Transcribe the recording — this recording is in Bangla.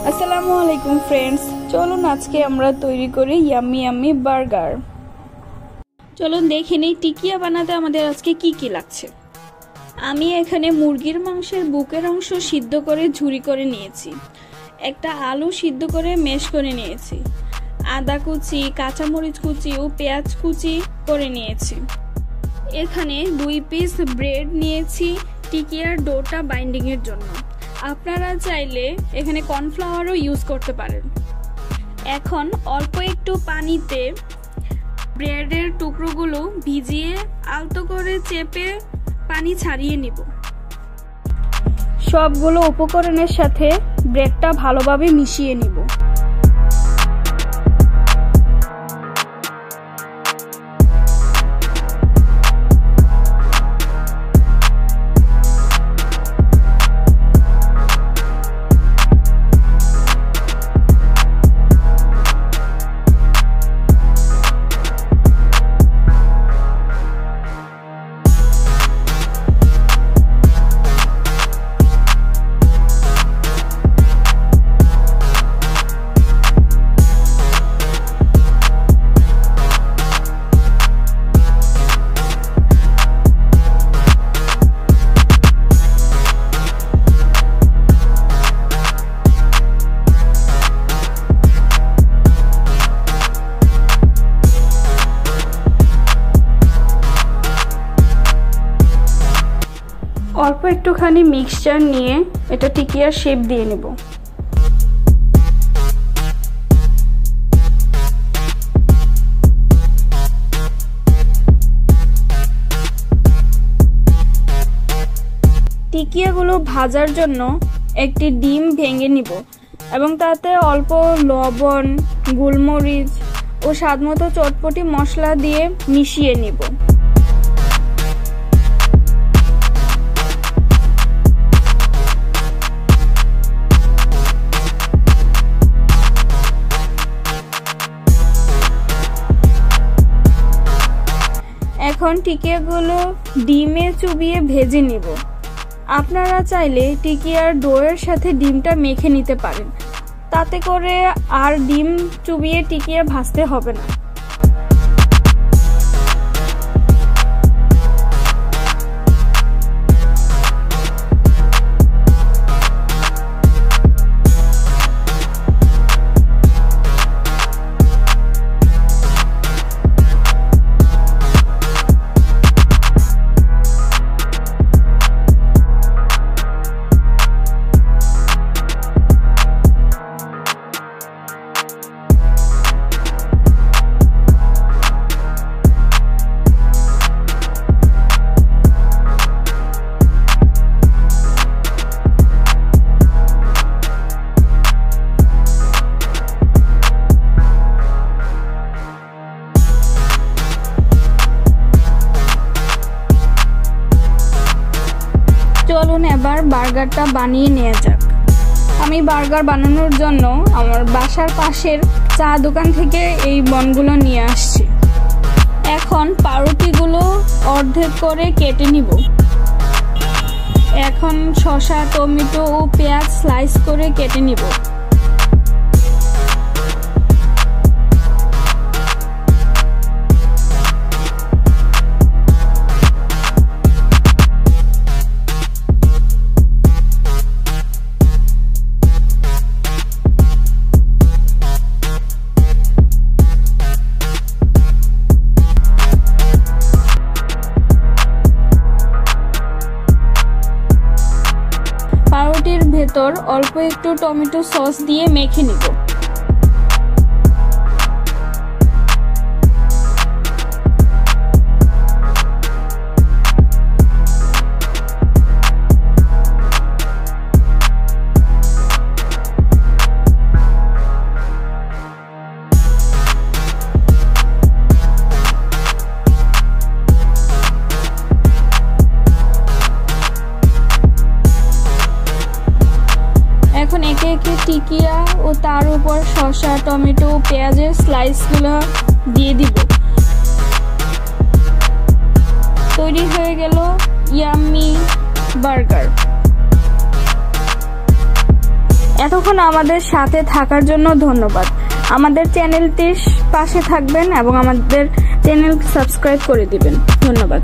আসসালামু আলাইকুম ফ্রেন্ডস, চলুন আজকে আমরা তৈরি করি ইয়াম্মি ইয়াম্মি বার্গার। চলুন দেখে নেই টিকিয়া বানাতে আমাদের আজকে কি কি লাগছে। আমি এখানে মুরগির মাংসের বুকের অংশ সিদ্ধ করে ঝুরি করে নিয়েছি, একটা আলু সিদ্ধ করে ম্যাশ করে নিয়েছি, আদা কুচি, কাঁচামরিচ কুচি ও পেঁয়াজ কুচি করে নিয়েছি। এখানে 2 পিস ব্রেড নিয়েছি টিকিয়ার ডোটা বাইন্ডিংয়ের জন্য। আপনারা চাইলে এখানে কর্নফ্লাওয়ারও ইউজ করতে পারেন। এখন অল্প একটু পানিতে ব্রেডের টুকরোগুলো ভিজিয়ে আলতো করে চেপে পানি ছাড়িয়ে নিব। সবগুলো উপকরণের সাথে ব্রেডটা ভালোভাবে মিশিয়ে নিব। অল্প একটুখানি মিক্সচার নিয়ে এটা টিকিয়ার শেপ দিয়ে নেব। টিকিয়াগুলো ভাজার জন্য একটি ডিম ভেঙে নিব এবং তাতে অল্প লবণ, গোলমরিচ ও স্বাদমতো চটপটি মশলা দিয়ে মিশিয়ে নিব। এখন টিকিয়াগুলো ডিমে চুবিয়ে ভেজে নিব। আপনারা চাইলে টিকিয়ার ডোয়ের সাথে ডিমটা মেখে নিতে পারেন, তাতে করে আর ডিম চুবিয়ে টিকিয়া ভাজতে হবে না। চলুন এবার বার্গারটা বানিয়ে নেওয়া যাক। আমি বার্গার বানানোর জন্য আমার বাসার পাশের চা দোকান থেকে এই বনগুলো নিয়ে আসছি। এখন পাউরুটিগুলো অর্ধেক করে কেটে নিব। এখন শসা, টমেটো ও পেঁয়াজ স্লাইস করে কেটে নিব। পাউরুটির ভেতর অল্প একটু টমেটো সস দিয়ে মেখে নিব। এখন একে একে টিকিয়া ও তার উপর শসা, টমেটো, পেঁয়াজের স্লাইসগুলো দিয়ে দিব। তৈরি হয়ে গেল ইয়াম্মি বার্গার। এতক্ষণ আমাদের সাথে থাকার জন্য ধন্যবাদ। আমাদের চ্যানেলটির পাশে থাকবেন এবং আমাদের চ্যানেল সাবস্ক্রাইব করে দিবেন। ধন্যবাদ।